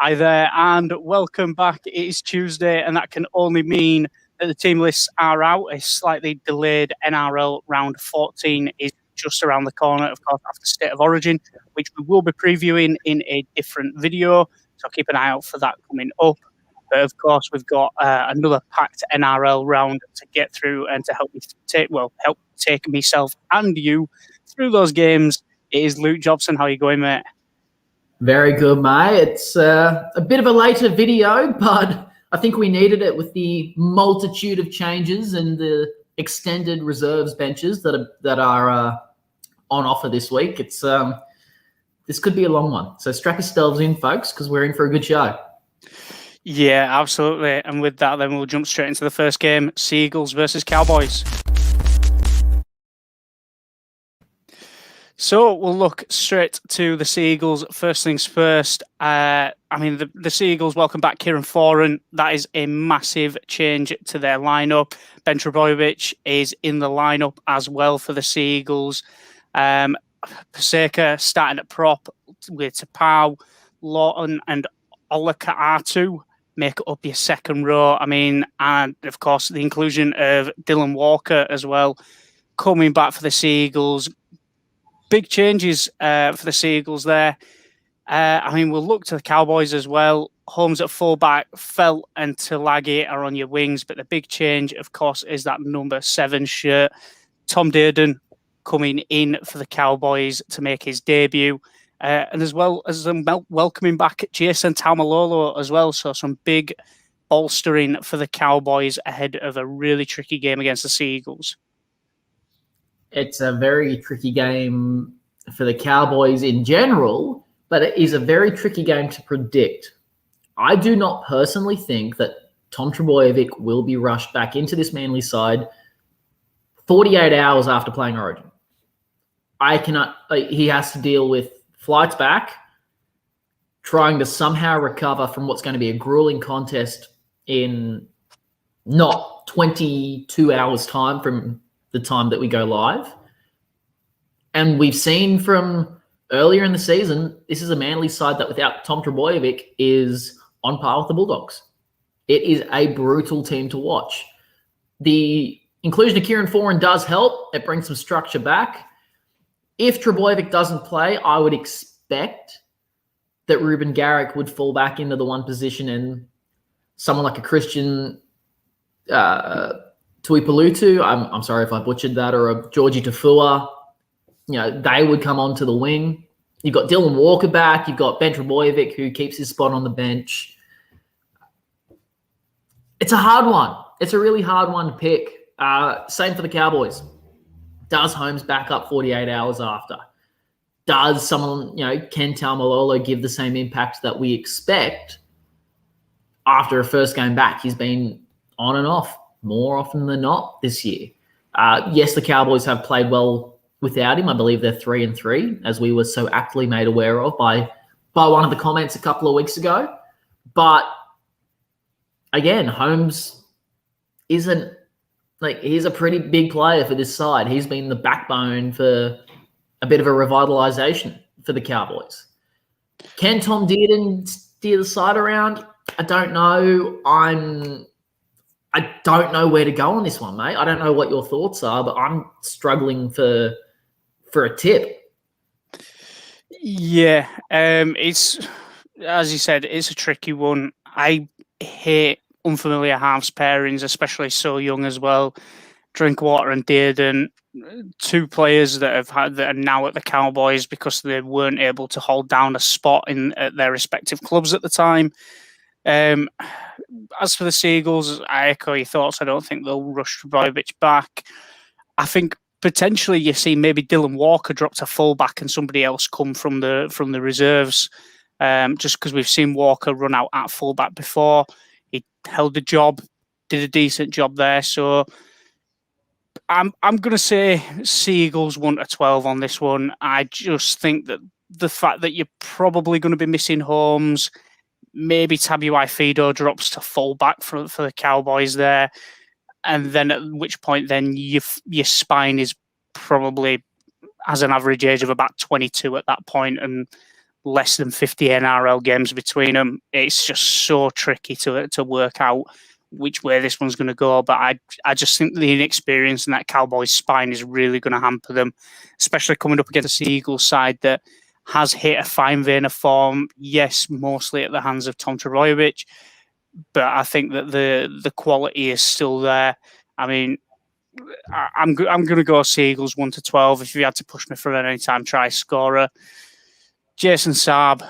Hi there, and welcome back. It is Tuesday, and that can only mean that the team lists are out. A slightly delayed NRL Round 14 is just around the corner, of course, after State of Origin, which we will be previewing in a different video, so keep an eye out for that coming up. But of course, we've got another packed NRL round to get through, and to help me take myself and you through those games. It is Luke Jobson. How are you going, mate? Very good, mate. It's a bit of a later video, but I think we needed it with the multitude of changes and the extended reserves benches that are on offer this week. It's this could be a long one, so strap yourselves in, folks, because we're in for a good show. Yeah, absolutely. And with that, then we'll jump straight into the first game: Seagulls versus Cowboys. So we'll look straight to the Seagulls. First things first. The Seagulls welcome back Kieran Foran. That is a massive change to their lineup. Ben Trbojevic is in the lineup as well for the Seagulls. Paseka starting at prop with Tapau, Lawton and Olaka'atu make up your second row. And of course the inclusion of Dylan Walker as well coming back for the Seagulls. Big changes for the Seagulls there. We'll look to the Cowboys as well. Holmes at fullback, Felt and Tulagi are on your wings, but the big change, of course, is that number 7 shirt. Tom Dearden coming in for the Cowboys to make his debut, and as well as welcoming back Jason Taumalolo as well. So some big bolstering for the Cowboys ahead of a really tricky game against the Seagulls. It's a very tricky game for the Cowboys in general, but it is a very tricky game to predict. I do not personally think that Tom Trbojevic will be rushed back into this Manly side 48 hours after playing Origin. He has to deal with flights back, trying to somehow recover from what's going to be a grueling contest in not 22 hours' time from the time that we go live. And we've seen from earlier in the season, this is a Manly side that without Tom Trbojevic is on par with the Bulldogs. It is a brutal team to watch. The inclusion of Kieran Foran does help. It brings some structure back. If Trbojevic doesn't play, I would expect that Ruben Garrick would fall back into the one position, and someone like a Christian Tuipulotu, I'm sorry if I butchered that, or a Georgie Tafua, they would come onto the wing. You've got Dylan Walker back. You've got Ben Trbojevic, who keeps his spot on the bench. It's a hard one. It's a really hard one to pick. Same for the Cowboys. Does Holmes back up 48 hours after? Does someone, Ken Taumalolo give the same impact that we expect after a first game back? He's been on and off more often than not this year. Yes, the Cowboys have played well without him. I believe they're 3-3, as we were so aptly made aware of by one of the comments a couple of weeks ago. But again, Holmes he's a pretty big player for this side. He's been the backbone for a bit of a revitalization for the Cowboys. Can Tom Dearden steer the side around? I don't know. I don't know where to go on this one, mate. I don't know what your thoughts are, but I'm struggling for a tip. Yeah, it's, as you said, it's a tricky one. I hate unfamiliar halves pairings, especially so young as well. Drinkwater and Dearden, 2 players that are now at the Cowboys because they weren't able to hold down a spot at their respective clubs at the time. As for the Seagulls, I echo your thoughts. I don't think they'll rush Trbojevic back. I think potentially you see maybe Dylan Walker drop to fullback and somebody else come from the reserves, just because we've seen Walker run out at fullback before. He held the job, did a decent job there. So I'm going to say Seagulls 1-12 on this one. I just think that the fact that you're probably going to be missing Holmes, maybe Tabuai Fido drops to fullback for the Cowboys there, and then at which point then your spine is probably has an average age of about 22 at that point, and less than 50 NRL games between them. It's just so tricky to work out which way this one's going to go. But I just think the inexperience in that Cowboys spine is really going to hamper them, especially coming up against the Eagles side that has hit a fine vein of form. Yes, mostly at the hands of Tom Trbojevic, but I think that the quality is still there. I mean, I'm going to go Seagulls 1-12. If you had to push me for an anytime try scorer, Jason Saab,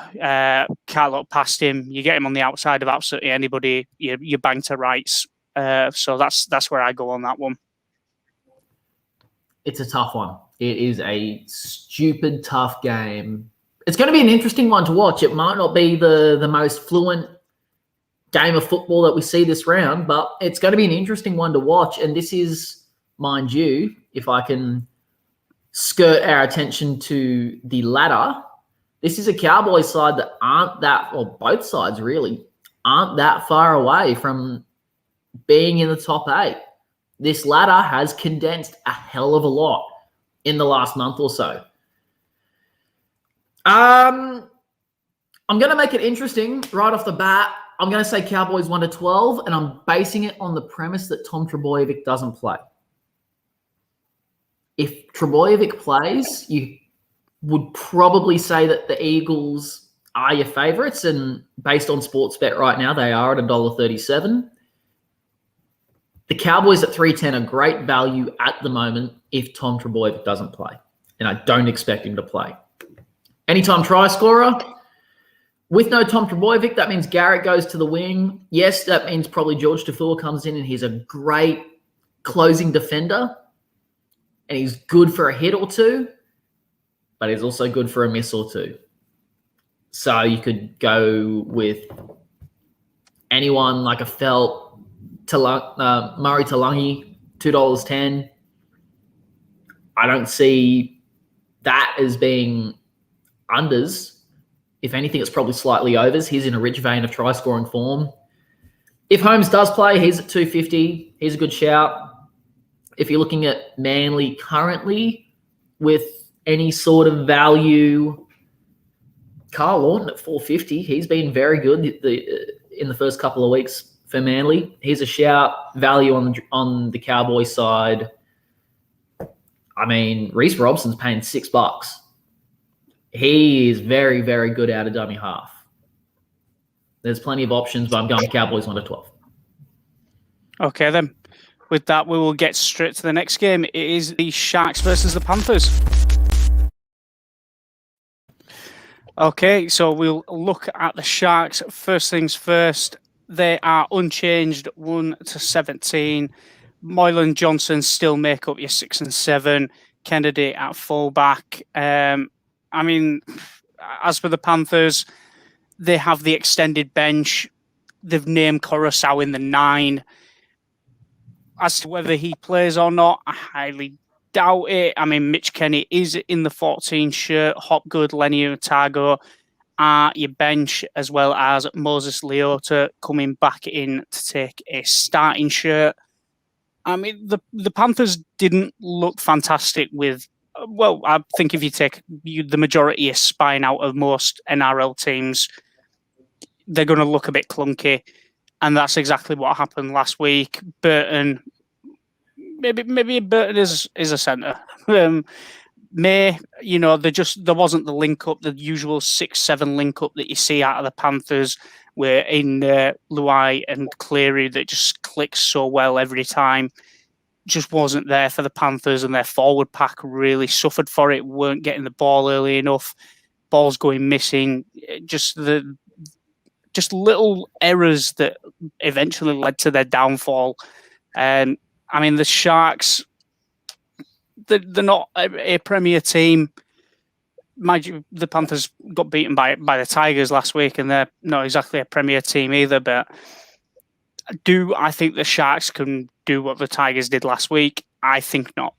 can't look past him. You get him on the outside of absolutely anybody. You bang to rights. So that's where I go on that one. It's a tough one. It is a stupid tough game. It's going to be an interesting one to watch. It might not be the most fluent game of football that we see this round, but it's going to be an interesting one to watch. And this is, mind you, if I can skirt our attention to the ladder, this is a Cowboys side that aren't that, or both sides really, aren't that far away from being in the top 8. This ladder has condensed a hell of a lot in the last month or so. I'm going to make it interesting right off the bat. I'm going to say Cowboys 1-12, and I'm basing it on the premise that Tom Trbojevic doesn't play. If Trbojevic plays, you would probably say that the Eagles are your favourites, and based on Sportsbet right now, they are at $1.37. The Cowboys at 3.10 are great value at the moment if Tom Trbojevic doesn't play, and I don't expect him to play. Anytime try scorer, with no Tom Trbojevic, that means Garrett goes to the wing. Yes, that means probably George Tafua comes in and he's a great closing defender, and he's good for a hit or two, but he's also good for a miss or two. So you could go with anyone like a Felt, Murray Talangi, $2.10. I don't see that as being unders. If anything, it's probably slightly overs. He's in a rich vein of try-scoring form. If Holmes does play, he's at $2.50. He's a good shout. If you're looking at Manly currently with any sort of value, Carl Lawton at $4.50. He's been very good in the first couple of weeks for Manly. He's a shout. Value on the Cowboys side. I mean, Reece Robson's paying $6. He is very, very good out of dummy half. There's plenty of options, but I'm going Cowboys 1-12. Okay, then. With that, we will get straight to the next game. It is the Sharks versus the Panthers. Okay, so we'll look at the Sharks. First things first, they are unchanged 1-17. Moylan Johnson still make up your 6 and 7. Kennedy at fullback. I mean, as for the Panthers, they have the extended bench. They've named Coruscant in the 9. As to whether he plays or not, I highly doubt it. I mean, Mitch Kenny is in the 14 shirt. Hopgood, Lenny Otago are your bench, as well as Moses Leota coming back in to take a starting shirt. I mean, the Panthers didn't look fantastic with, well, I think if you take the majority of spine out of most NRL teams, they're going to look a bit clunky. And that's exactly what happened last week. Burton, maybe Burton is a centre. May, there wasn't the link up, the usual 6-7 link up that you see out of the Panthers, where in Luai and Cleary that just clicks so well every time. Just wasn't there for the Panthers, and their forward pack really suffered for it. Weren't getting the ball early enough. Balls going missing. Just little errors that eventually led to their downfall. I mean, the Sharks, they're not a Premier team. Mind you, the Panthers got beaten by the Tigers last week, and they're not exactly a Premier team either. But I think the Sharks can do what the Tigers did last week? I think not.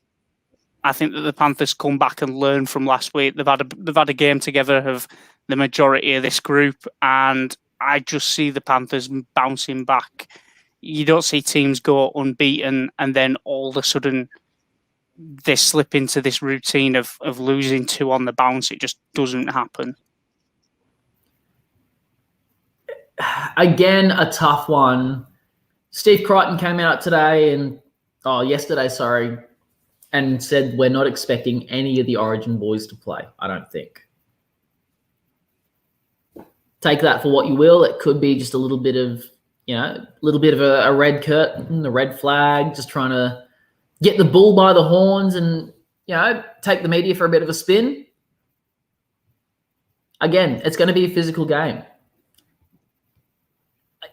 I think that the Panthers come back and learn from last week. They've had a game together of the majority of this group, and I just see the Panthers bouncing back. You don't see teams go unbeaten and then all of a sudden they slip into this routine of losing 2 on the bounce. It just doesn't happen. again, a tough one. Steve Crichton came out yesterday, and said we're not expecting any of the Origin boys to play, I don't think. Take that for what you will. It could be just a little bit of a red curtain, a red flag, just trying to get the bull by the horns and, take the media for a bit of a spin. Again, it's going to be a physical game.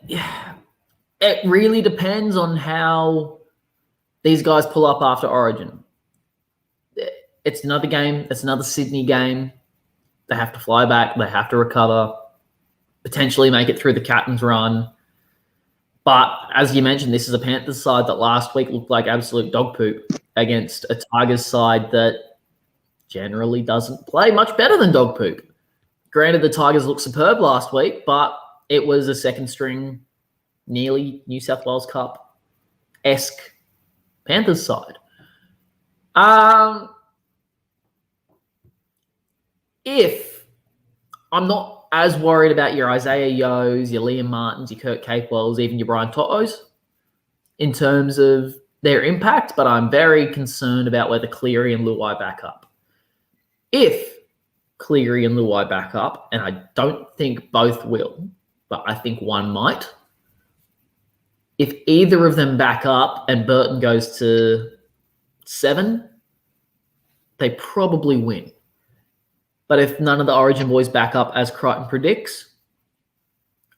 Yeah, it really depends on how these guys pull up after Origin. It's another game. It's another Sydney game. They have to fly back. They have to recover, potentially make it through the captain's run. But as you mentioned, this is a Panthers side that last week looked like absolute dog poop against a Tigers side that generally doesn't play much better than dog poop. Granted, the Tigers looked superb last week, but it was a second string, nearly New South Wales Cup-esque Panthers side. If I'm not as worried about your Isaiah Yo's, your Liam Martins, your Kurt Capewells, even your Brian To'os in terms of their impact, but I'm very concerned about whether Cleary and Luai back up. If Cleary and Luai back up, and I don't think both will, but I think one might, if either of them back up and Burton goes to 7, they probably win. But if none of the Origin boys back up as Crichton predicts,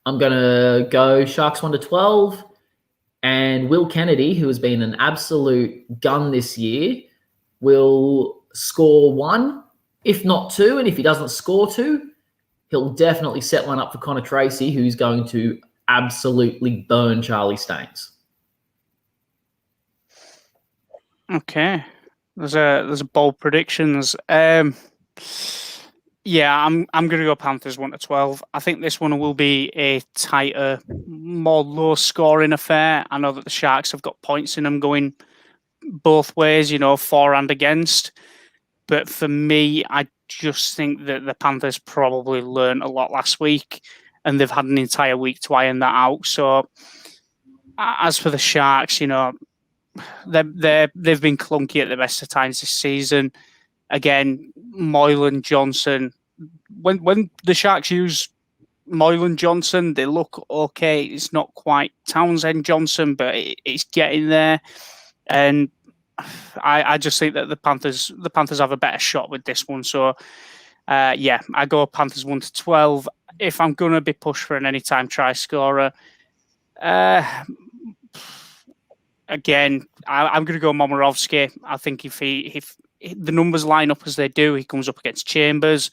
I'm going to go Sharks 1-12. And Will Kennedy, who has been an absolute gun this year, will score 1, if not 2. And if he doesn't score 2, he'll definitely set one up for Connor Tracy, who's going to absolutely burn Charlie Staines. Okay. There's a bold predictions. Yeah, I'm going to go Panthers 1-12. I think this one will be a tighter, more low-scoring affair. I know that the Sharks have got points in them going both ways, for and against. But for me, I just think that the Panthers probably learned a lot last week, and they've had an entire week to iron that out. So, as for the Sharks, they've been clunky at the best of times this season. Again, Moylan, Johnson. When the Sharks use Moylan, Johnson, they look okay. It's not quite Townsend, Johnson, but it's getting there. And I just think that the Panthers have a better shot with this one. So, I go Panthers 1-12. If I'm going to be pushed for an anytime try scorer, again, I'm going to go Momirovski. I think if the numbers line up as they do, he comes up against Chambers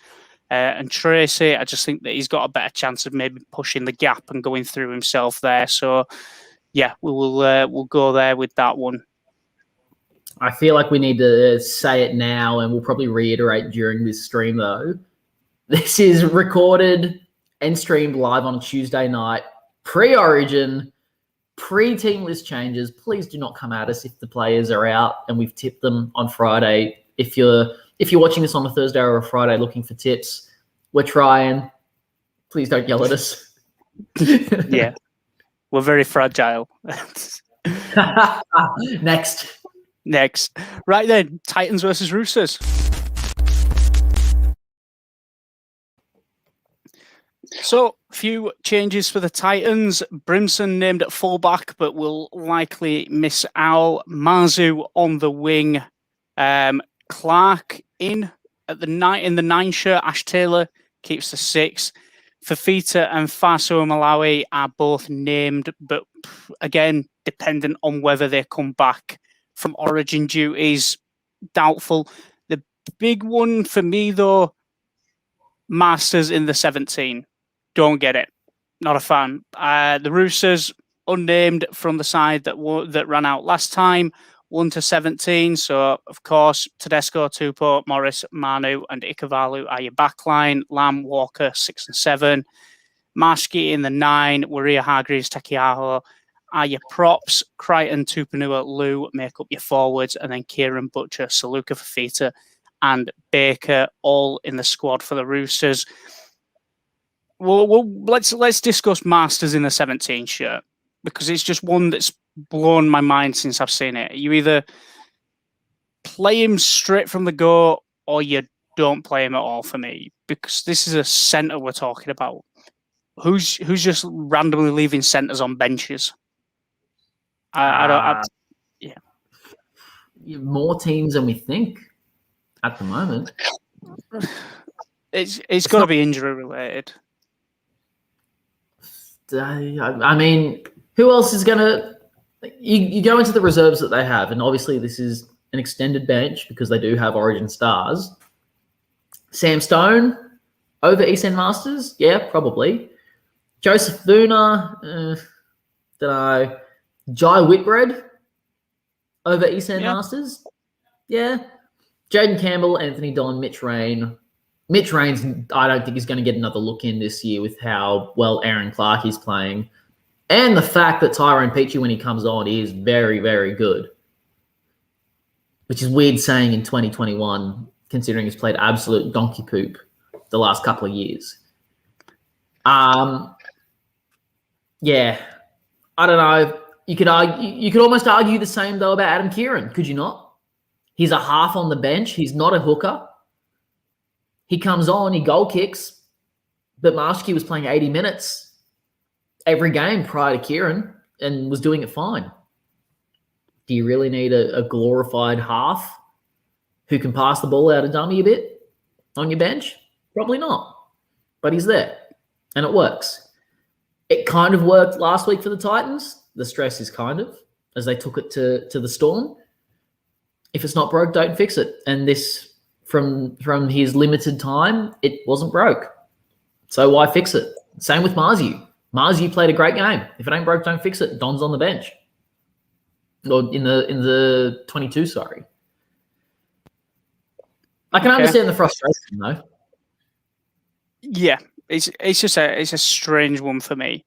and Tracy. I just think that he's got a better chance of maybe pushing the gap and going through himself there. So, we'll go there with that one. I feel like we need to say it now, and we'll probably reiterate during this stream, though. This is recorded and streamed live on Tuesday night, pre-Origin, pre-team list changes. Please do not come at us if the players are out and we've tipped them on Friday. If you're watching this on a Thursday or a Friday looking for tips, we're trying. Please don't yell at us. Yeah, we're very fragile. Next. Right then, Titans versus Roosters. So, a few changes for the Titans. Brimson named at fullback, but will likely miss out. Mazu on the wing. Clark in the 9 shirt. Ash Taylor keeps the 6. Fafita and Faso Malawi are both named, but again, dependent on whether they come back from Origin duties. Doubtful. The big one for me, though, Masters in the 17. Don't get it. Not a fan. The Roosters, unnamed from the side that ran out last time, 1-17. So, of course, Tedesco, Tupou, Morris, Manu, and Ikavalu are your backline. Lamb, Walker, 6 and 7. Marshke in the 9. Waria Hargreaves, Tekiaho are your props. Crichton, Tupanua, Lou make up your forwards. And then Kieran Butcher, Saluka Fafita, and Baker all in the squad for the Roosters. Well, let's discuss Masters in the 17 shirt, because it's just one that's blown my mind since I've seen it. You either play him straight from the go, or you don't play him at all for me, because this is a centre we're talking about. Who's just randomly leaving centres on benches? Yeah. More teams than we think at the moment. It's got to be injury related. I mean, who else is going to... You go into the reserves that they have, and obviously this is an extended bench because they do have Origin stars. Sam Stone over East End Masters? Yeah, probably. Joseph Vuna, don't know. Jai Whitbread over East End Masters? Yeah. Jaden Campbell, Anthony Don, Mitch Rain. Mitch Rain's, I don't think he's going to get another look in this year with how well Aaron Clark is playing. And the fact that Tyrone Peachy, when he comes on, is very, very good. Which is weird saying in 2021, considering he's played absolute donkey poop the last couple of years. Yeah, I don't know. You could almost argue the same though about Adam Kieran, could you not? He's a half on the bench. He's not a hooker. He comes on, he goal kicks, but Marshke was playing 80 minutes every game prior to Kieran and was doing it fine. Do you really need a glorified half who can pass the ball out of dummy a bit on your bench? Probably not, but he's there and it works. It kind of worked last week for the Titans. The stress is kind of, as they took it to the Storm. If it's not broke, don't fix it. And this, from his limited time, it wasn't broke. So why fix it? Same with Marziu. Marziu played a great game. If it ain't broke, don't fix it. Don's on the bench. Or in the 22, sorry. I can understand the frustration, though. Yeah, it's a strange one for me.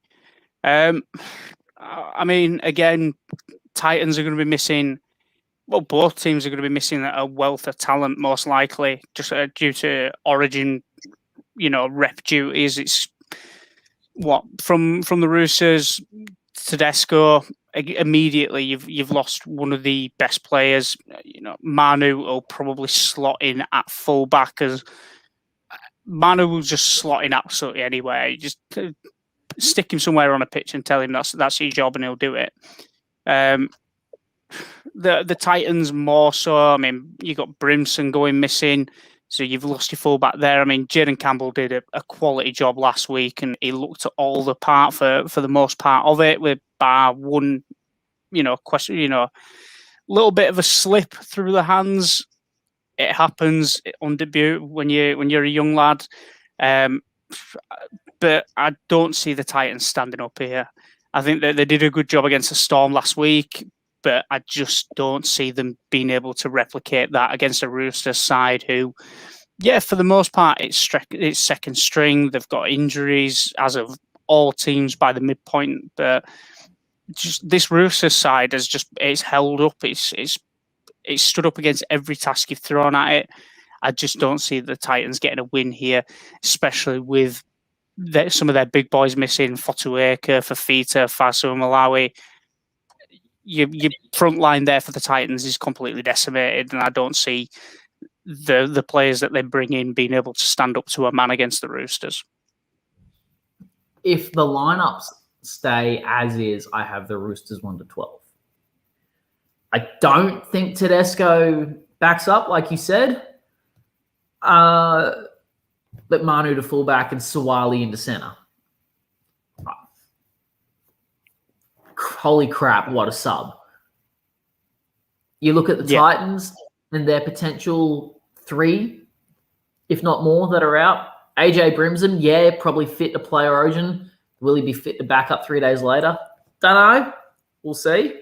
I mean, again, Titans are going to be missing. Well, both teams are going to be missing a wealth of talent, most likely, just due to Origin, rep duties. It's from the Roosters, Tedesco. Immediately, you've lost one of the best players. Manu will probably slot in at fullback, as Manu will just slot in absolutely anywhere. You just stick him somewhere on a pitch and tell him that's your job, and he'll do it. The Titans more so. I mean, you got Brimson going missing, so you've lost your fullback there. I mean, Jaden Campbell did a quality job last week, and he looked at all the part for the most part of it, with bar one, question, little bit of a slip through the hands. It happens on debut when you're a young lad, but I don't see the Titans standing up here. I think that they did a good job against the Storm last week, but I just don't see them being able to replicate that against a Roosters side who, for the most part, it's second string. They've got injuries, as of all teams by the midpoint, but just this Roosters side it's held up. It's stood up against every task you've thrown at it. I just don't see the Titans getting a win here, especially with some of their big boys missing: Fotueka, Fafita, Fasu, and Malawi. Your front line there for the Titans is completely decimated, and I don't see the players that they bring in being able to stand up to a man against the Roosters. If the lineups stay as is, I have the Roosters 1-12. I don't think Tedesco backs up, like you said. But Manu to fullback and Sawali into centre. Holy crap, what a sub. You look at the Titans and their potential 3, if not more, that are out. AJ Brimson, probably fit to play Origin. Will he be fit to back up 3 days later? Don't know. We'll see.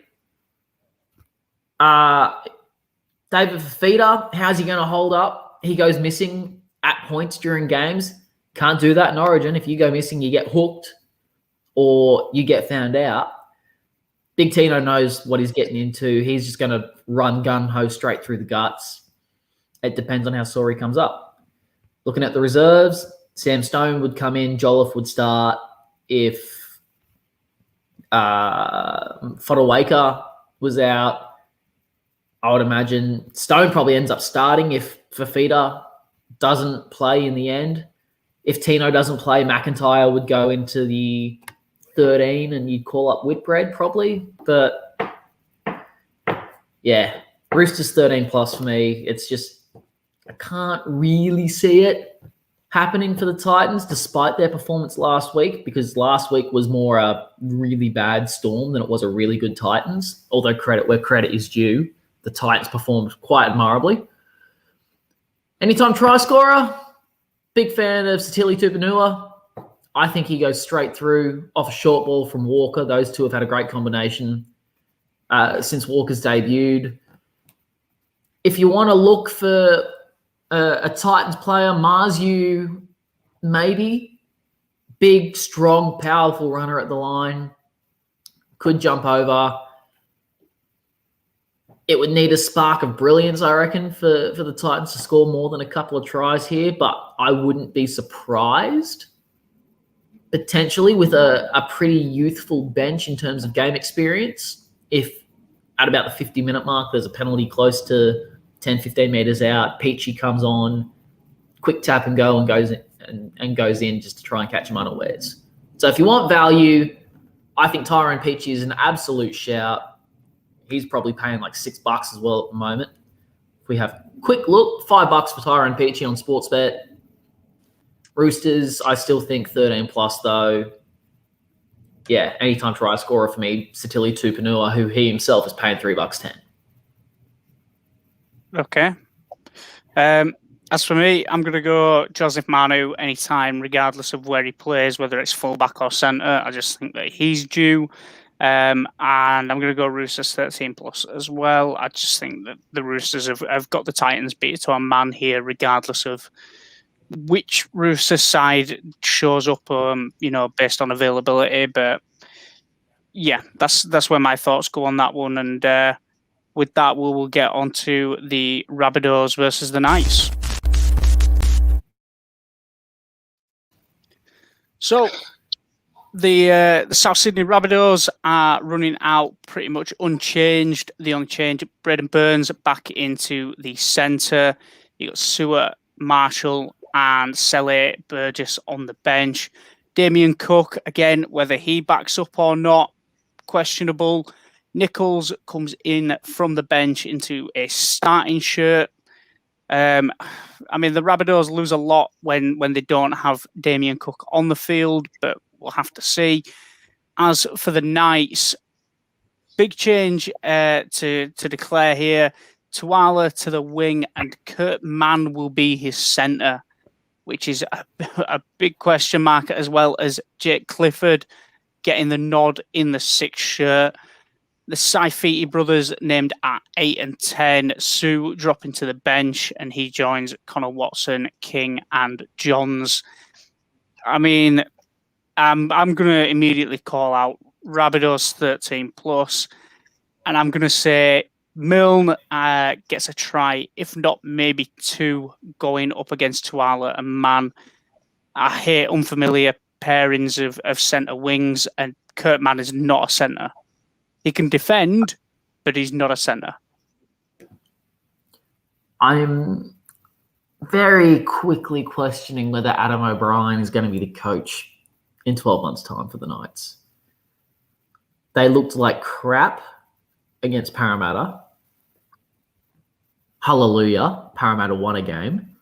David Fafita, how's he going to hold up? He goes missing at points during games. Can't do that in Origin. If you go missing, you get hooked or you get found out. Big Tino knows what he's getting into. He's just going to run gun-ho straight through the guts. It depends on how sore he comes up. Looking at the reserves, Sam Stone would come in, Jolliffe would start. If Fodawaker was out, I would imagine Stone probably ends up starting if Fafita doesn't play in the end. If Tino doesn't play, McIntyre would go into the 13 and you'd call up Whitbread probably. But, yeah, Roosters 13 plus for me. It's just I can't really see it happening for the Titans despite their performance last week, because last week was more a really bad Storm than it was a really good Titans, although credit where credit is due. The Titans performed quite admirably. Anytime try scorer, big fan of Satili Tupanua. I think he goes straight through off a short ball from Walker. Those two have had a great combination since Walker's debuted. If you want to look for a Titans player, Marzu, maybe. Big, strong, powerful runner at the line. Could jump over. It would need a spark of brilliance, I reckon, for the Titans to score more than a couple of tries here, but I wouldn't be surprised, potentially, with a pretty youthful bench in terms of game experience. If at about the 50-minute mark, there's a penalty close to 10, 15 metres out, Peachy comes on, quick tap and go, and goes in just to try and catch him unawares. So if you want value, I think Tyrone Peachy is an absolute shout. He's probably paying like $6 as well at the moment. If we have a quick look, $5 for Tyrone Peachy on Sportsbet. Roosters, I still think 13 plus though. Yeah, anytime try scorer for me, Satili Tupanua, who he himself is paying $3.10. Okay. As for me, I'm going to go Joseph Manu anytime, regardless of where he plays, whether it's fullback or centre. I just think that he's due. And I'm going to go Roosters 13 plus as well. I just think that the Roosters have got the Titans beat to a man here, regardless of which Roosters side shows up, based on availability. But yeah, that's where my thoughts go on that one. And with that, we will get on to the Rabbitohs versus the Knights. So the South Sydney Rabbitohs are running out pretty much unchanged. The only change, Braden Burns back into the centre. You got Stewart, Marshall, and Sele Burgess on the bench. Damien Cook, again, whether he backs up or not, questionable. Nichols comes in from the bench into a starting shirt. The Rabbitohs lose a lot when they don't have Damien Cook on the field, but we'll have to see. As for the Knights, big change to declare here. Tuala to the wing, and Kurt Mann will be his centre, which is a big question mark, as well as Jake Clifford getting the nod in the 6th shirt. The Saifiti brothers named at 8 and 10. Sue dropping to the bench, and he joins Connor Watson, King, and Johns. I'm going to immediately call out Rabbitohs 13 plus, and I'm going to say Milne gets a try, if not maybe 2, going up against Tuala and Mann. I hate unfamiliar pairings of centre wings, and Kurt Mann is not a centre. He can defend, but he's not a centre. I'm very quickly questioning whether Adam O'Brien is going to be the coach in 12 months' time for the Knights. They looked like crap against Parramatta. Hallelujah, Parramatta won a game.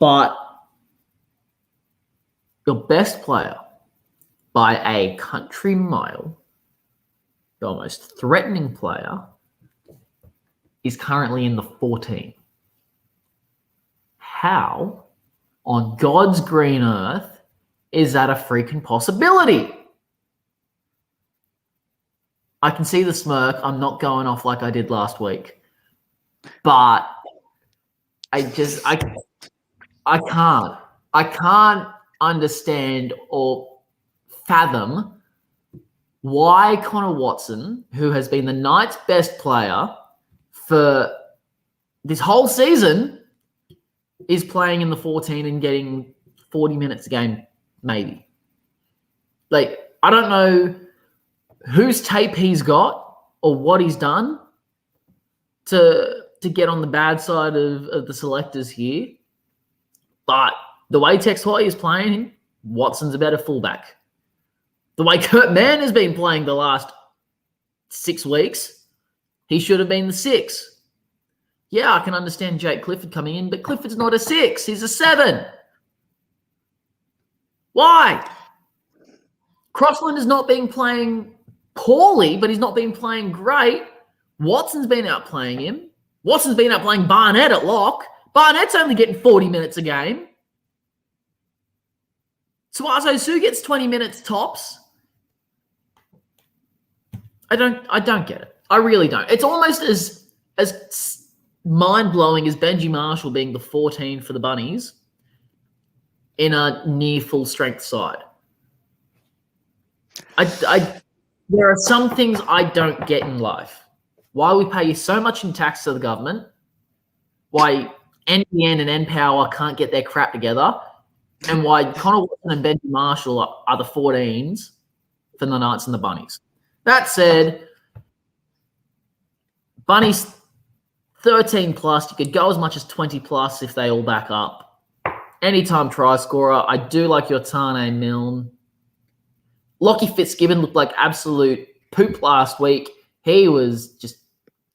But your best player by a country mile, the most threatening player, is currently in the 14. How on God's green earth is that a freaking possibility? I can see the smirk. I'm not going off like I did last week. But I can't understand or fathom why Connor Watson, who has been the Knights' best player for this whole season, is playing in the 14 and getting 40 minutes a game, maybe. Like, I don't know whose tape he's got or what he's done to get on the bad side of the selectors here. But the way Tex Hoy is playing him, Watson's a better fullback. The way Kurt Mann has been playing the last 6 weeks, he should have been the 6. Yeah, I can understand Jake Clifford coming in, but Clifford's not a 6. He's a 7. Why? Crossland has not been playing poorly, but he's not been playing great. Watson's been outplaying him. Watson's been outplaying Barnett at lock. Barnett's only getting 40 minutes a game. Suazo Su gets 20 minutes tops. I don't get it. I really don't. It's almost as mind-blowing as Benji Marshall being the 14 for the Bunnies in a near full-strength side. There are some things I don't get in life. Why we pay you so much in tax to the government, why NBN and NPower can't get their crap together, and why Connor Watson and Benji Marshall are the 14s for the Knights and the Bunnies. That said, Bunnies 13 plus, you could go as much as 20 plus if they all back up. Anytime try scorer. I do like your Tane Milne. Lockie Fitzgibbon looked like absolute poop last week. He was just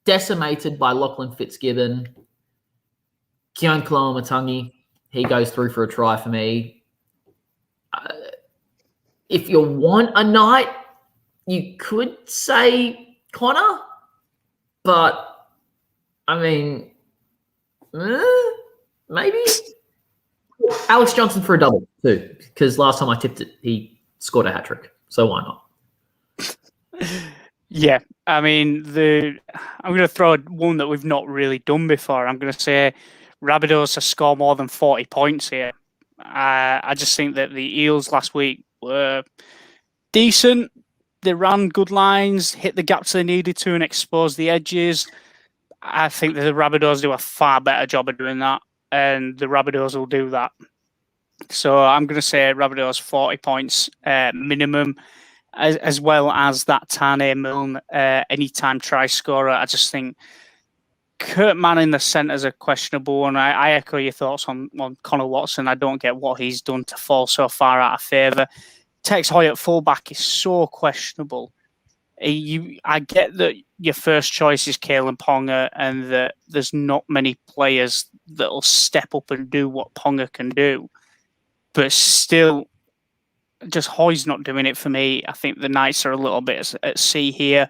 decimated by Lachlan Fitzgibbon. Keon Koloamatangi, he goes through for a try for me. If you want a Knight, you could say Connor, but I mean, maybe Alex Johnson for a double too, because last time I tipped it, he scored a hat trick. So why not? Yeah, I mean, I'm going to throw one that we've not really done before. I'm going to say Rabbitohs to score more than 40 points here. I just think that the Eels last week were decent. They ran good lines, hit the gaps they needed to, and exposed the edges. I think that the Rabbitohs do a far better job of doing that, and the Rabbitohs will do that. So I'm going to say Rabbitohs 40 points minimum, as well as that Tane Milne anytime try scorer. I just think Kurt Mann in the centre is a questionable one. I echo your thoughts on Connor Watson. I don't get what he's done to fall so far out of favour. Tex Hoy at fullback is so questionable. I get that your first choice is Kalen Ponga and that there's not many players that will step up and do what Ponga can do. But still, just Hoy's not doing it for me. I think the Knights are a little bit at sea here.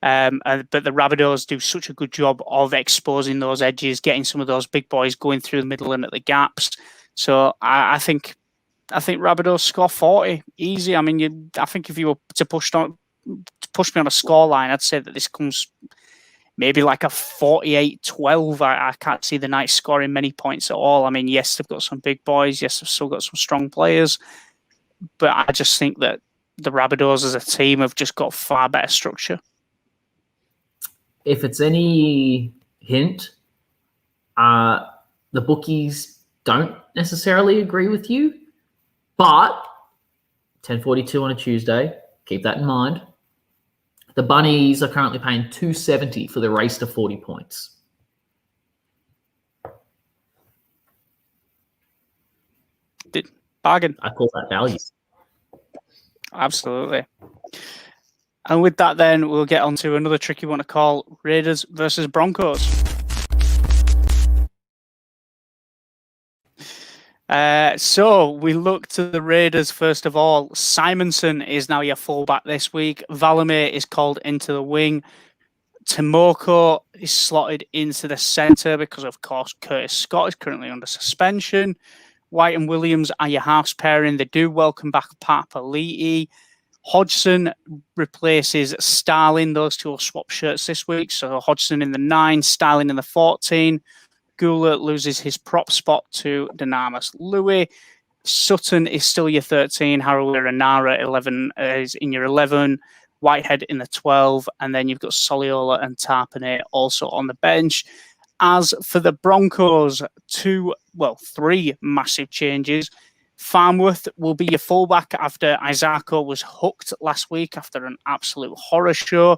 But the Rabbitohs do such a good job of exposing those edges, getting some of those big boys going through the middle and at the gaps. So I think Rabbitohs score 40 easy. I mean, I think if you were to push me on a scoreline, I'd say that this comes maybe like a 48-12. I can't see the Knights scoring many points at all. I mean, yes, they've got some big boys. Yes, they've still got some strong players. But I just think that the Rabbitohs as a team have just got far better structure. If it's any hint, the bookies don't necessarily agree with you. But 10:42 on a Tuesday, keep that in mind. The Bunnies are currently paying $2.70 for the race to 40 points. Bargain. I call that value. Absolutely. And with that, then, we'll get on to another tricky one to call Raiders versus Broncos. So we look to the Raiders first of all. Simonson is now your fullback this week. Valemir is called into the wing. Timoko is slotted into the centre because, of course, Curtis Scott is currently under suspension. White and Williams are your halves pairing. They do welcome back Pat Paliti. Hodgson replaces Starling. Those two will swap shirts this week. So Hodgson in the 9, Starling in the 14. Gula loses his prop spot to Dynamis Louis. Sutton is still your 13. Harawira Nara 11 is in your 11. Whitehead in the 12. And then you've got Soliola and Tarpanay also on the bench. As for the Broncos, 3 massive changes. Farnworth will be your fullback after Isako was hooked last week after an absolute horror show.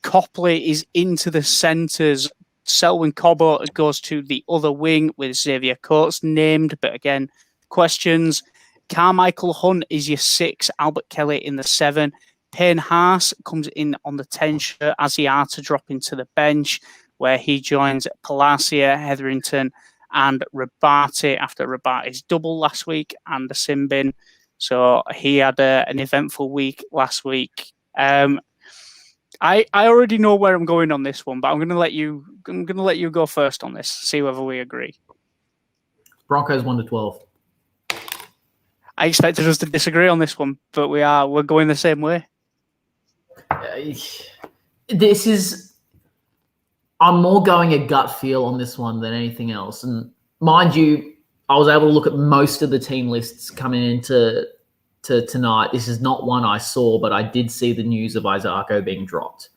Copley is into the centres. Selwyn Cobbo goes to the other wing with Xavier Coates named, but again, questions. Carmichael Hunt is your 6, Albert Kelly in the 7. Payne Haas comes in on the 10 shirt as he are to drop into the bench, where he joins Palacia, Hetherington, and Rabati after Rabati's double last week and the sin bin. So he had an eventful week last week. I already know where I'm going on this one, but I'm going to let you go first on this. See whether we agree. Broncos 1-12. I expected us to disagree on this one, but we're going the same way. I'm more going a gut feel on this one than anything else. And mind you, I was able to look at most of the team lists coming into tonight. This is not one I saw, but I did see the news of Isako being dropped.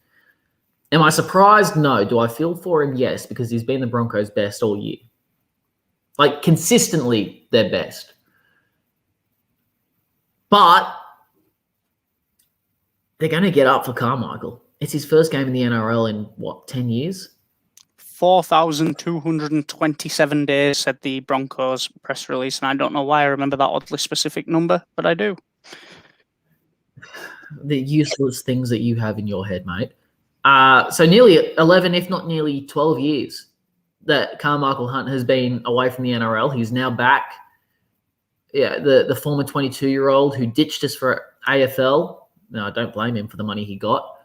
Am I surprised? No. Do I feel for him? Yes, because he's been the Broncos' best all year. Like, consistently their best. But they're going to get up for Carmichael. It's his first game in the NRL in, 10 years? 4,227 days, said the Broncos press release, and I don't know why I remember that oddly specific number, but I do. The useless things that you have in your head, mate. So nearly 11, if not nearly 12 years that Carmichael Hunt has been away from the NRL. He's now back. Yeah, the former 22-year-old who ditched us for AFL. No, I don't blame him for the money he got.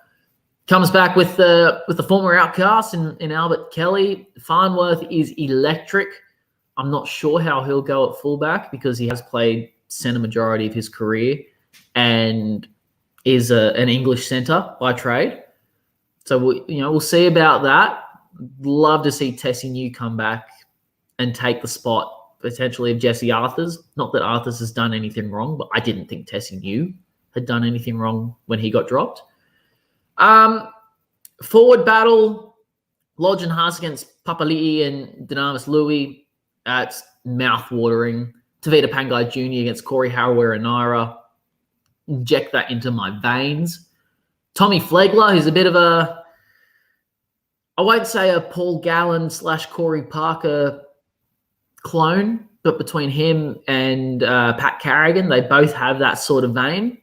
Comes back with the former outcast in Albert Kelly. Farnworth is electric. I'm not sure how he'll go at fullback because he has played centre majority of his career and is an English centre by trade. So we'll see about that. Love to see Tessie New come back and take the spot potentially of Jesse Arthurs. Not that Arthurs has done anything wrong, but I didn't think Tessie New had done anything wrong when he got dropped. Forward battle, Lodge and Haas against Papali'i and Dynamis Louis. It's mouth-watering. Tavita Pangai Jr. against Corey Harawira-Naira. Inject that into my veins. Tommy Flegler, who's a bit of I won't say a Paul Gallen / Corey Parker clone, but between him and Pat Carrigan, they both have that sort of vein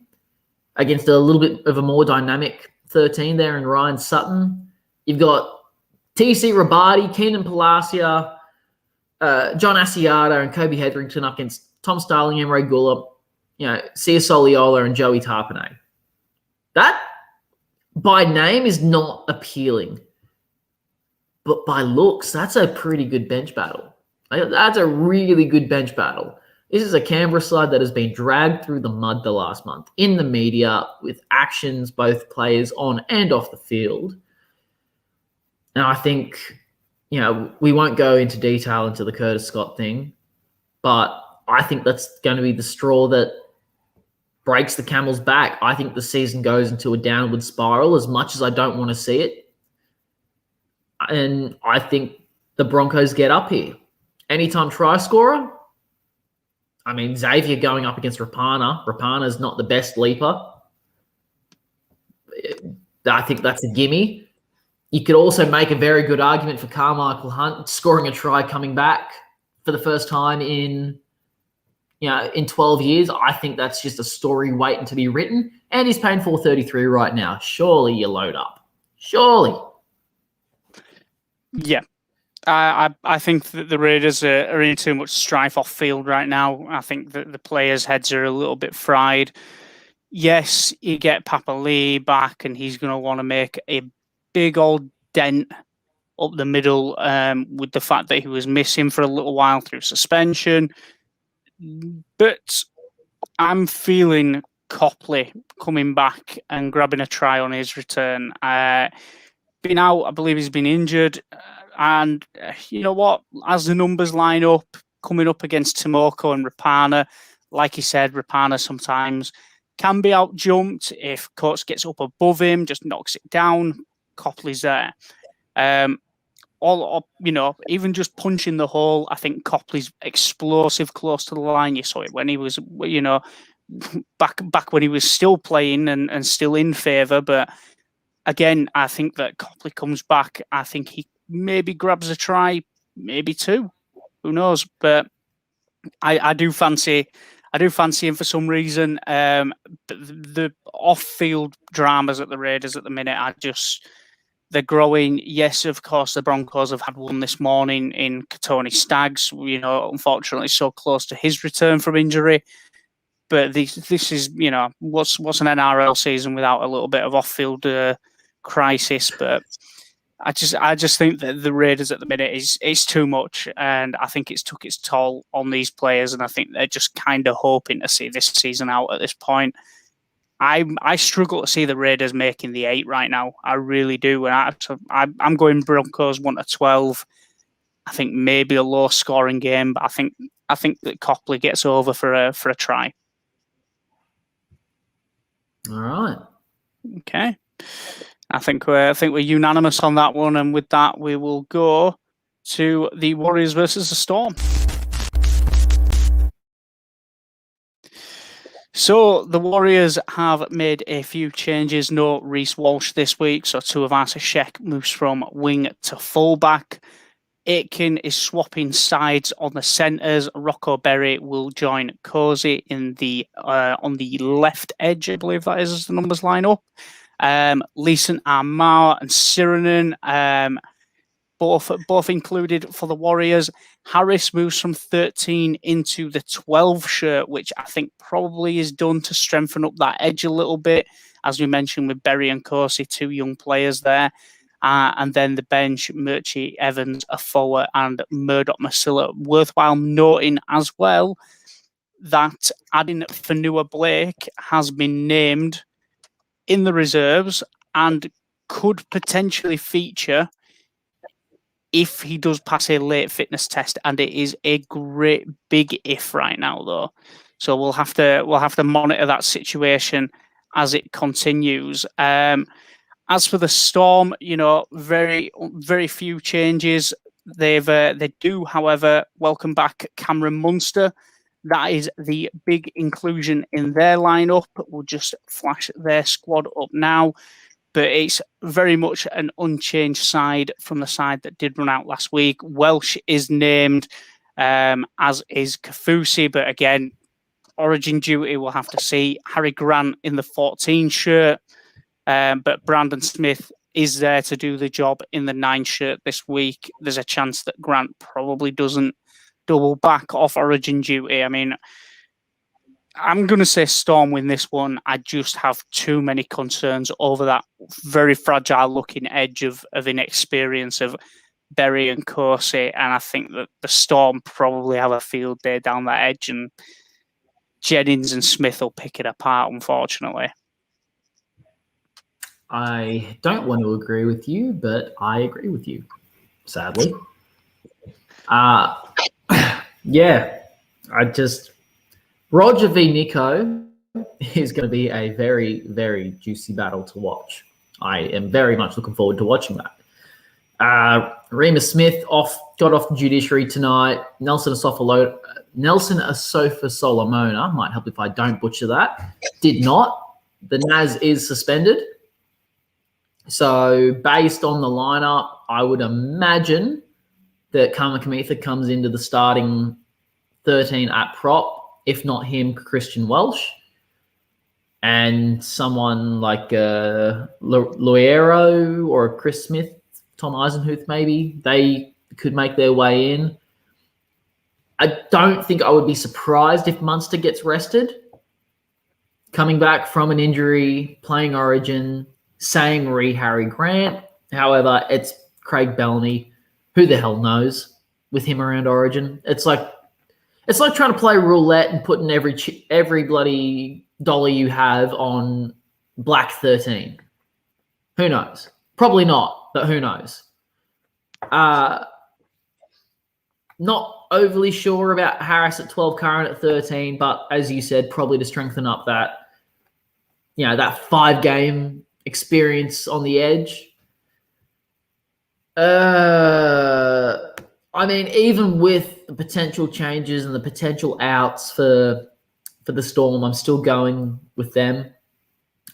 against a little bit of a more dynamic 13 there in Ryan Sutton. You've got TC Rabati, Keenan Palacia, John Asiata and Kobe Hetherington up against Tom Starling, Emre Gullop, Sia Soliola and Joey Tarpanay. That, by name, is not appealing. But by looks, that's a pretty good bench battle. That's a really good bench battle. This is a Canberra side that has been dragged through the mud the last month in the media with actions, both players on and off the field. And I think, we won't go into detail into the Curtis Scott thing, but I think that's going to be the straw that breaks the camel's back. I think the season goes into a downward spiral as much as I don't want to see it. And I think the Broncos get up here. Anytime try scorer, Xavier going up against Rapana. Rapana's not the best leaper. I think that's a gimme. You could also make a very good argument for Carmichael Hunt scoring a try coming back for the first time in 12 years. I think that's just a story waiting to be written. And he's paying $4.33 right now. Surely you load up. Surely. Yeah. I think that the Raiders are in too much strife off field right now. I think that the players' heads are a little bit fried. Yes, you get Papa Lee back, and he's going to want to make a big old dent up the middle with the fact that he was missing for a little while through suspension. But I'm feeling Copley coming back and grabbing a try on his return. Been out, I believe he's been injured. And you know what? As the numbers line up, coming up against Timoko and Rapana, like he said, Rapana sometimes can be out-jumped. If Coates gets up above him, just knocks it down, Copley's there. even just punching the hole. I think Copley's explosive close to the line. You saw it when he was, back when he was still playing and still in favour. But again, I think that Copley comes back. I think he maybe grabs a try, maybe two. Who knows? But I do fancy him for some reason. The off-field dramas at the Raiders at the minute they're growing. Yes, of course, the Broncos have had one this morning in Tony Staggs. Unfortunately, so close to his return from injury. But this is, what's an NRL season without a little bit of off-field crisis? But I just think that the Raiders at the minute is too much, and I think it's took its toll on these players, and I think they're just kind of hoping to see this season out at this point. I struggle to see the Raiders making the 8 right now. I really do, and I'm going Broncos 1-12. I think maybe a low-scoring game, but I think that Copley gets over for a try. All right. Okay. I think we're unanimous on that one, and with that, we will go to the Warriors versus the Storm. So the Warriors have made a few changes. No Reece Walsh this week, so Tuivasa Sheck moves from wing to fullback. Aitken is swapping sides on the centres. Rocco Berry will join Cozy in the on the left edge, I believe that is, as the numbers line up. Leeson Amar and Sirenen, both included for the Warriors. Harris moves from 13 into the 12 shirt, which I think probably is done to strengthen up that edge a little bit, as we mentioned with Berry and Corsi, two young players there. And then the bench, Murchie Evans, Afoa, and Murdoch Masilla. Worthwhile noting as well that adding Fanua Blake has been named in the reserves and could potentially feature if he does pass a late fitness test, and it is a great big if right now though. So we'll have to monitor that situation as it continues. As for the Storm, very very few changes. They do, however, welcome back Cameron Munster. That is the big inclusion in their lineup. We'll just flash their squad up now. But it's very much an unchanged side from the side that did run out last week. Welsh is named, as is Kafusi. But again, Origin duty, we'll have to see. Harry Grant in the 14 shirt. But Brandon Smith is there to do the job in the 9 shirt this week. There's a chance that Grant probably doesn't double back off Origin duty. I mean, I'm going to say Storm win this one. I just have too many concerns over that very fragile-looking edge of inexperience of Berry and Corsi, and I think that the Storm probably have a field day down that edge, and Jennings and Smith will pick it apart, unfortunately. I don't want to agree with you, but I agree with you, sadly. Roger v. Nico is going to be a very, very juicy battle to watch. I am very much looking forward to watching that. Remus Smith got off the judiciary tonight. Nelson Asofa Solomona, might help if I don't butcher that, did not. The Naz is suspended. So based on the lineup, I would imagine that Karma Kamitha comes into the starting 13 at prop. If not him, Christian Welsh. And someone like Loiero or Chris Smith, Tom Eisenhuth maybe, they could make their way in. I don't think I would be surprised if Munster gets rested. Coming back from an injury, playing Origin, saying Harry Grant. However, it's Craig Bellamy. Who the hell knows with him around Origin? It's like trying to play roulette and putting every bloody dollar you have on Black 13. Who knows? Probably not, but who knows? Not overly sure about Harris at 12, Curran at 13, but as you said, probably to strengthen up that 5-game experience on the edge. I mean, even with the potential changes and the potential outs for the Storm, I'm still going with them.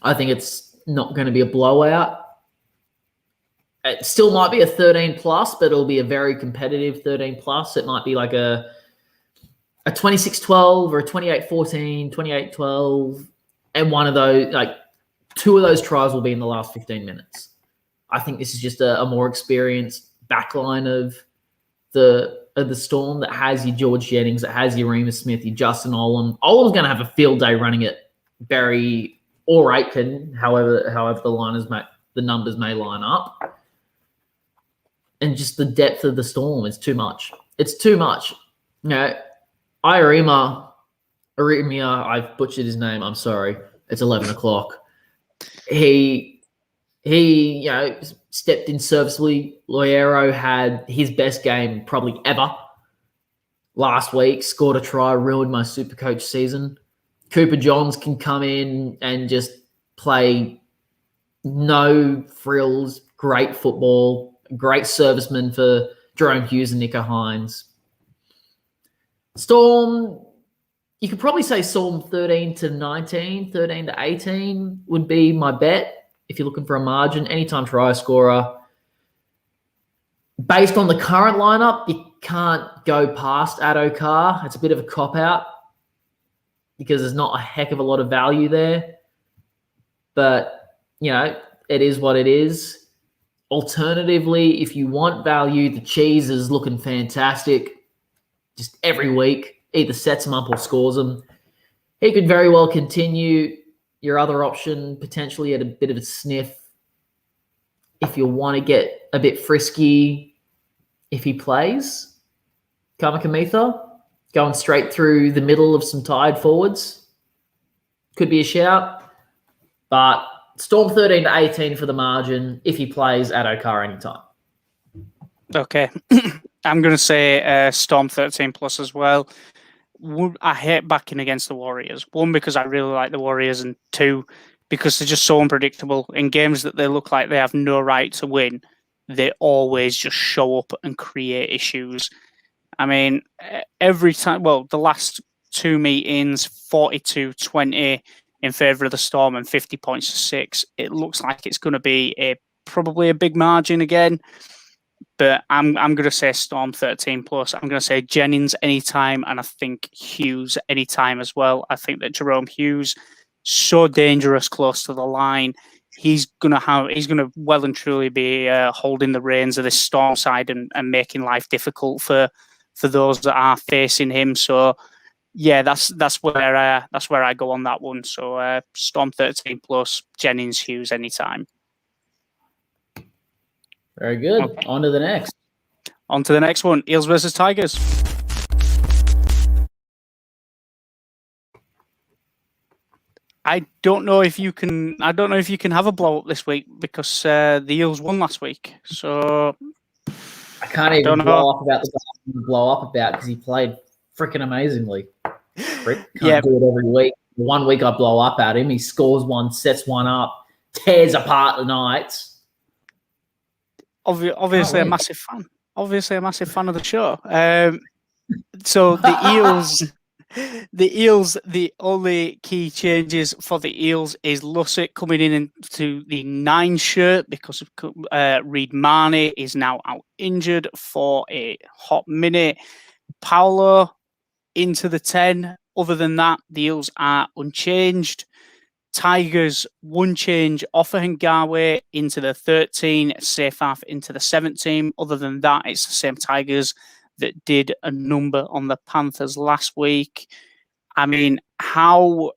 I think it's not going to be a blowout. It still might be a 13 plus, but it'll be a very competitive 13 plus. It might be like a 26-12 or a 28-14, 28-12, and one of those, like two of those tries will be in the last 15 minutes. I think this is just a more experienced backline of the Storm that has your George Jennings, that has your Remus Smith, your Justin Olam. Olam's going to have a field day running it, Barry or Aitken, however the numbers may line up. And just the depth of the Storm is too much. It's too much. You know, Arimia, I've butchered his name. I'm sorry. It's 11 o'clock. He stepped in serviceably. Loiero had his best game probably ever last week. Scored a try, ruined my Supercoach season. Cooper Johns can come in and just play no frills, great football, great serviceman for Jerome Hughes and Nico Hines. Storm, you could probably say Storm 13-19, 13-18 would be my bet if you're looking for a margin. Anytime try scorer. Based on the current lineup, you can't go past Addo-Carr. It's a bit of a cop-out because there's not a heck of a lot of value there. But, it is what it is. Alternatively, if you want value, the cheese is looking fantastic. Just every week, either sets them up or scores them. He could very well continue. Your other option, potentially at a bit of a sniff, if you want to get a bit frisky, if he plays, Kamikamica, going straight through the middle of some tired forwards, could be a shout. But Storm 13-18 for the margin if he plays Addo-Carr anytime. Okay. I'm going to say Storm 13 plus as well. I hate backing against the Warriors. One, because I really like the Warriors, and two, because they're just so unpredictable. In games that they look like they have no right to win, they always just show up and create issues. I mean, every time, the last two meetings, 42-20 in favour of the Storm and 50 points to 6. It looks like it's going to be probably a big margin again. But I'm going to say Storm 13 plus. I'm going to say Jennings anytime, and I think Hughes anytime as well. I think that Jerome Hughes, so dangerous close to the line. He's going to well and truly be holding the reins of this Storm side and making life difficult for those that are facing him. So yeah, that's where I go on that one. So Storm 13 plus, Jennings, Hughes anytime. Very good. Okay. On to the next. On to the next one. Eels versus Tigers. I don't know if you can have a blow up this week because the Eels won last week. So I can't even blow up about the guy to blow up about because he played freaking amazingly. Can't do it every week. One week I blow up at him. He scores one, sets one up, tears apart the Knights. Obviously a massive fan. Obviously a massive fan of the show. So the Eels, the only key changes for the Eels is Lussick coming into the 9 shirt because of Reed Marnie is now out injured for a hot minute. Paolo into the 10. Other than that, the Eels are unchanged. Tigers, one change, Offahengawe into the 13, Seyfarth into the 17. Other than that, it's the same Tigers that did a number on the Panthers last week. I mean, how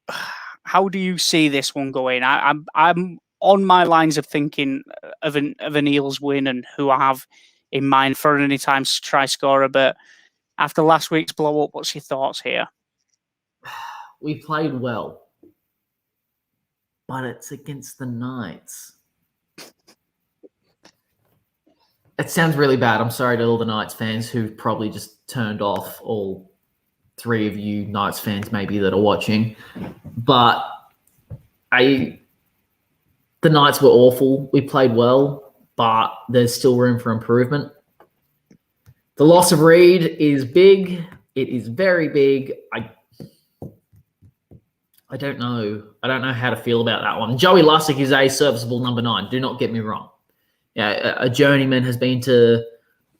do you see this one going? I'm on my lines of thinking of an Eels win and who I have in mind for an anytime try scorer. But after last week's blow up, what's your thoughts here? We played well. But it's against the Knights. It sounds really bad. I'm sorry to all the Knights fans who probably just turned off, all 3 of you Knights fans maybe that are watching. But the Knights were awful. We played well. but there's still room for improvement. The loss of Reed is big. It is very big. I don't know. I don't know how to feel about that one. Joey Lussick is a serviceable number 9. Do not get me wrong. Yeah, a journeyman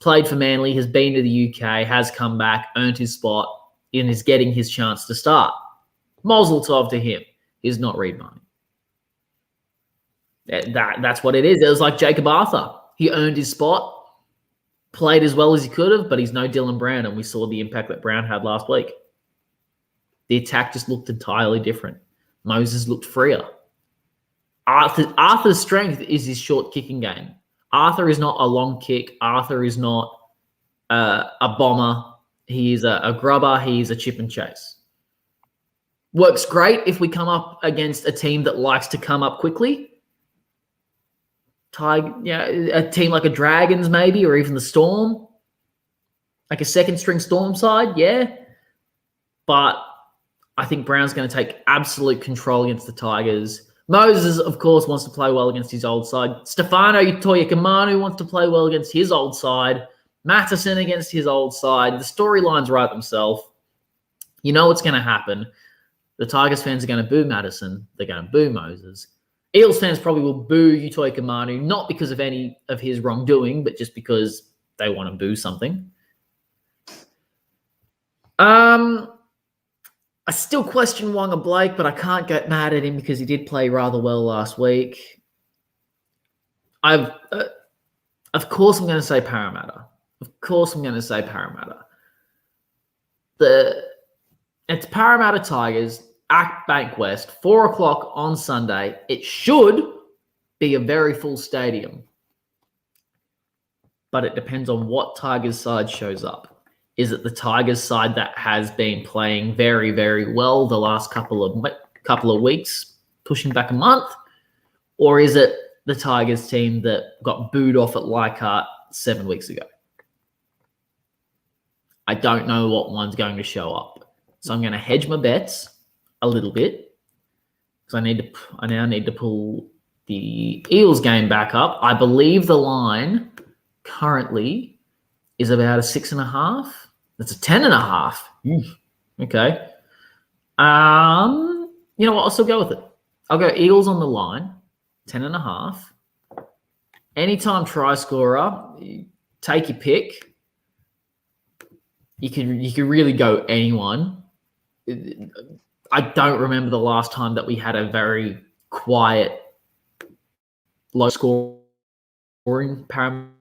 played for Manly, has been to the UK, has come back, earned his spot, and is getting his chance to start. Mazel tov to him. He's not Reed Marnie. That's what it is. It was like Jacob Arthur. He earned his spot, played as well as he could have, but he's no Dylan Brown, and we saw the impact that Brown had last week. The attack just looked entirely different. Moses looked freer. Arthur's strength is his short kicking game. Arthur is not a long kick. Arthur is not a bomber. He is a grubber. He is a chip and chase. Works great if we come up against a team that likes to come up quickly. A team like a Dragons maybe, or even the Storm. Like a second-string Storm side, yeah. But I think Brown's going to take absolute control against the Tigers. Moses, of course, wants to play well against his old side. Stefano Toyakamanu wants to play well against his old side. Matheson against his old side. The storylines write themselves. You know what's going to happen. The Tigers fans are going to boo Madison. They're going to boo Moses. Eels fans probably will boo Utoi Kamanu, not because of any of his wrongdoing, but just because they want to boo something. I still question Wonga Blake, but I can't get mad at him because he did play rather well last week. Of course I'm going to say Parramatta. It's Parramatta Tigers, Bank West, 4 o'clock on Sunday. It should be a very full stadium, but it depends on what Tigers side shows up. Is it the Tigers side that has been playing very, very well the last couple of weeks, pushing back a month? Or is it the Tigers team that got booed off at Leichhardt 7 weeks ago? I don't know what one's going to show up. So I'm going to hedge my bets a little bit because I now need to pull the Eels game back up. I believe the line currently is about a 6.5. That's a 10.5. Okay. You know what? I'll still go with it. I'll go Eagles on the line, 10.5. Anytime try scorer, take your pick. You can really go anyone. I don't remember the last time that we had a very quiet, low scoring Parramatta.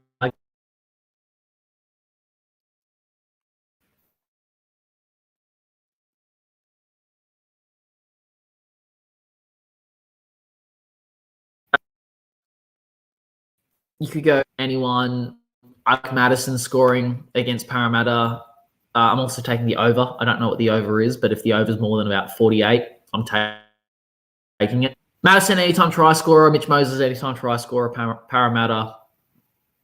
You could go anyone. Ike Madison scoring against Parramatta. I'm also taking the over. I don't know what the over is, but if the over is more than about 48, I'm taking it. Madison, anytime try scorer. Mitch Moses, anytime try scorer. Parramatta,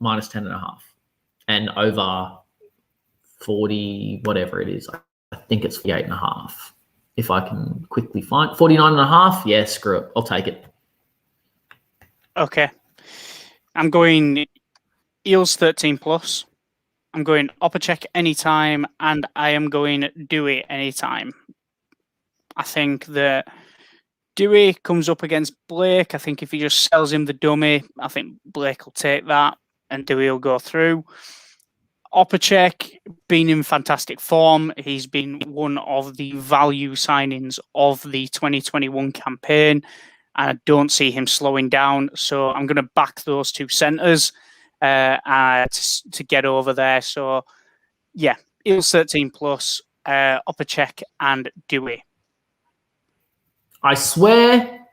minus 10.5. And over 40, whatever it is. I think it's 48.5. If I can quickly find 49.5, yeah, screw it. I'll take it. Okay. I'm going Eels 13+. I'm going Opacek anytime, and I am going Dewey anytime. I think that Dewey comes up against Blake. I think if he just sells him the dummy, I think Blake will take that, and Dewey will go through. Opacek, been in fantastic form. He's been one of the value signings of the 2021 campaign. I don't see him slowing down, so I'm going to back those two centres to get over there. So, yeah, Eels 13+, Opacek and Dewey. I swear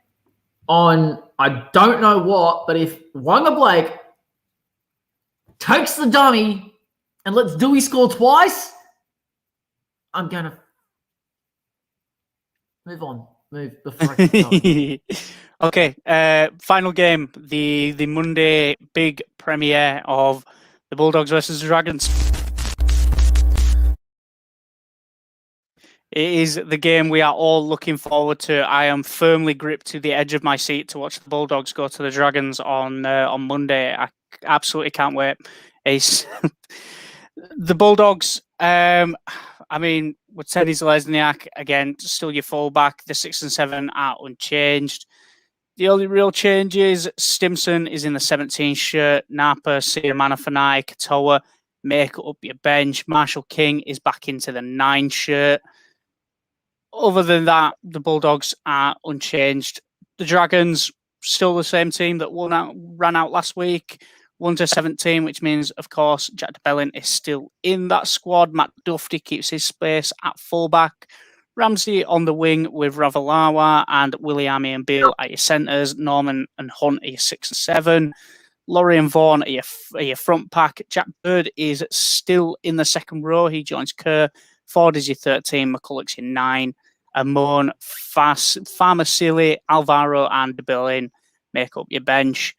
on, I don't know what, but if Wonga Blake takes the dummy and lets Dewey score twice, I'm going to move before I can go. Okay, final game, the Monday big premiere of the Bulldogs versus the Dragons. It is the game we are all looking forward to. I am firmly gripped to the edge of my seat to watch the Bulldogs go to the Dragons on Monday. I absolutely can't wait. It's the Bulldogs. I mean, with Teddy Zelezniak, again, still your fullback. The 6 and 7 are unchanged. The only real change is Stimson is in the 17 shirt. Napa, Siamanafanai, Katoa make up your bench. Marshall King is back into the 9 shirt. Other than that, the Bulldogs are unchanged. The Dragons, still the same team that ran out last week. 1-17, which means, of course, Jack de Belin is still in that squad. Matt Duffy keeps his space at fullback. Ramsey on the wing with Ravalawa and Williami and Beale at your centres. Norman and Hunt at your 6 and 7. Laurie and Vaughan at your front pack. Jack Bird is still in the second row. He joins Kerr. Ford is your 13. McCulloch's your 9. Amon, Farmasili, Alvaro and de Belin make up your bench.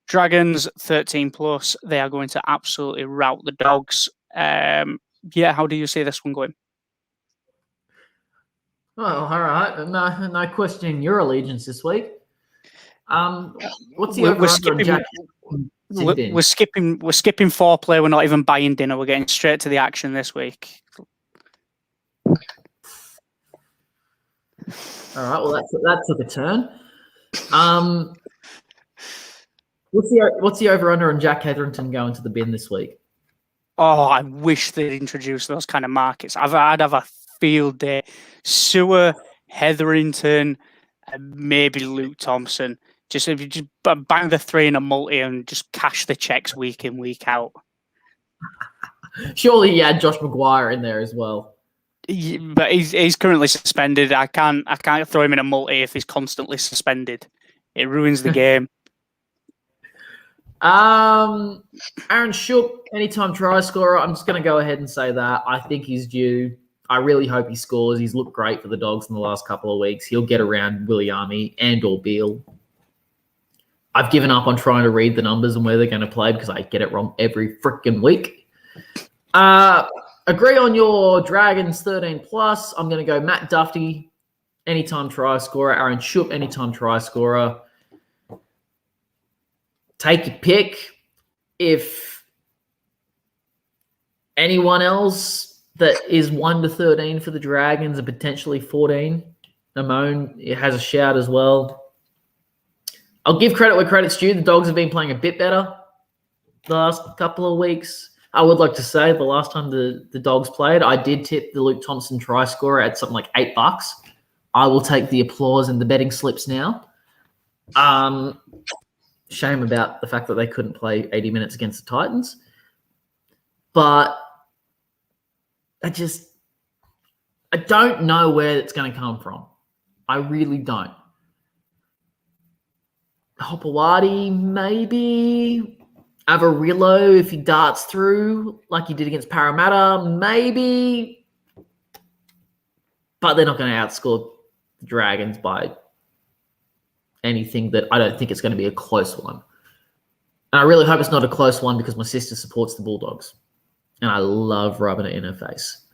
Dragons 13 plus. They are going to absolutely rout the Dogs. How do you see this one going? Well, all right. No questioning your allegiance this week. What's the over-under on Jack? We're skipping foreplay. We're not even buying dinner. We're getting straight to the action this week. All right. Well, that took a turn. What's the over-under on Jack Hetherington going to the bin this week? Oh, I wish they'd introduce those kind of markets. I'd have a field day. Sewer, Hetherington, and maybe Luke Thompson. If you just bang the 3 in a multi and just cash the checks week in, week out. Surely you had Josh McGuire in there as well. But he's currently suspended. I can't throw him in a multi if he's constantly suspended. It ruins the game. Aaron Shook, anytime try scorer. I'm just going to go ahead and say that. I think he's due. I really hope he scores. He's looked great for the Dogs in the last couple of weeks. He'll get around Williami and or Beale. I've given up on trying to read the numbers and where they're going to play because I get it wrong every freaking week. Agree on your Dragons 13 plus. I'm going to go Matt Duffy, anytime try scorer. Aaron Shook, anytime try scorer. Take your pick. If anyone else that is 1-13 for the Dragons and potentially 14, Amon has a shout as well. I'll give credit where credit's due. The Dogs have been playing a bit better the last couple of weeks. I would like to say the last time the Dogs played, I did tip the Luke Thompson try scorer at something like $8. I will take the applause and the betting slips now. Shame about the fact that they couldn't play 80 minutes against the Titans. But I don't know where it's going to come from. I really don't. Hopewadi, maybe. Avarillo, if he darts through like he did against Parramatta, maybe. But they're not going to outscore the Dragons by anything that I don't think it's going to be a close one. And I really hope it's not a close one because my sister supports the Bulldogs. And I love rubbing it in her face.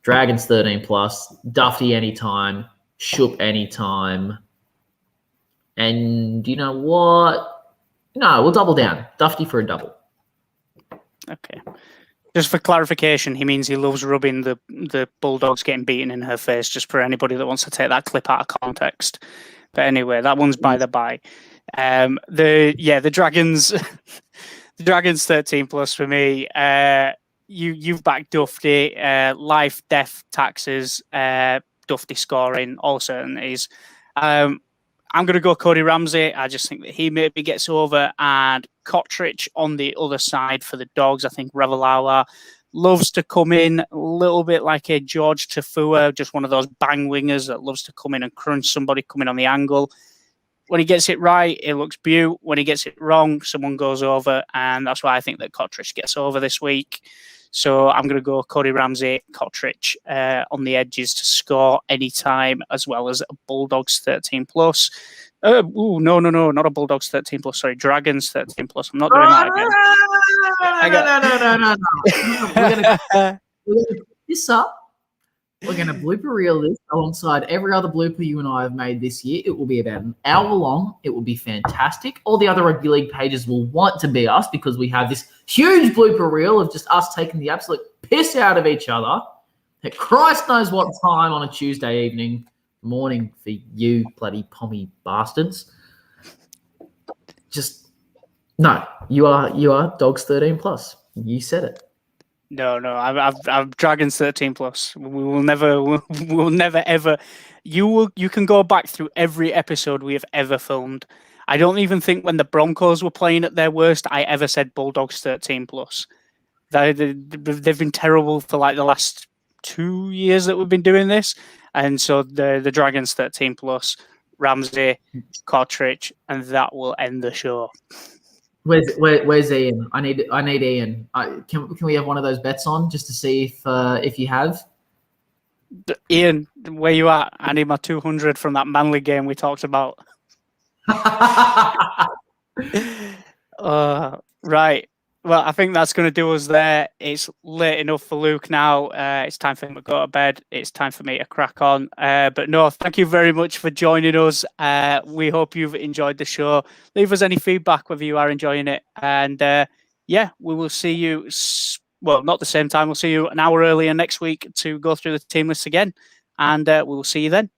Dragons 13 plus, Duffy anytime, Shook anytime. And you know what? No, we'll double down. Duffy for a double. Okay. Just for clarification, he means he loves rubbing the Bulldogs getting beaten in her face, just for anybody that wants to take that clip out of context. But anyway, that one's by the by. The Dragons the Dragons 13 plus for me. You've backed Duffy, life, death, taxes, Duffy scoring, all certainties. I'm going to go Cody Ramsey. I just think that he maybe gets over, and Kotrich on the other side for the Dogs. I think Ravalawa loves to come in a little bit like a George Tafua, just one of those bang wingers that loves to come in and crunch somebody coming on the angle. When he gets it right, it looks beaut. When he gets it wrong, someone goes over, and that's why I think that Kotrich gets over this week. So I'm going to go Cody Ramsey, Kotrich on the edges to score anytime, as well as a Bulldogs 13 plus. No, not a Bulldogs 13 plus. Sorry, Dragons 13 plus. I'm not doing that again. No. We're going to pick this up. We're going to blooper reel this alongside every other blooper you and I have made this year. It will be about an hour long. It will be fantastic. All the other rugby league pages will want to be us because we have this huge blooper reel of just us taking the absolute piss out of each other at Christ knows what time on a Tuesday morning for you bloody pommy bastards. Just, no, you are Dogs 13 plus. You said it. No, I'm Dragons 13 plus. We'll never ever. You can go back through every episode we have ever filmed. I don't even think when the Broncos were playing at their worst, I ever said Bulldogs 13 plus. They've been terrible for like the last 2 years that we've been doing this, and so the Dragons 13 plus, Ramsey, Cartridge, and that will end the show. Where's Ian? I need Ian. Can we have one of those bets on just to see if you have? Ian, where you at? I need my 200 from that Manly game we talked about. Right. Well, I think that's going to do us there. It's late enough for Luke now. It's time for him to go to bed. It's time for me to crack on. But no, thank you very much for joining us. We hope you've enjoyed the show. Leave us any feedback whether you are enjoying it. And we will see you, well, not the same time. We'll see you an hour earlier next week to go through the team list again. And we will see you then.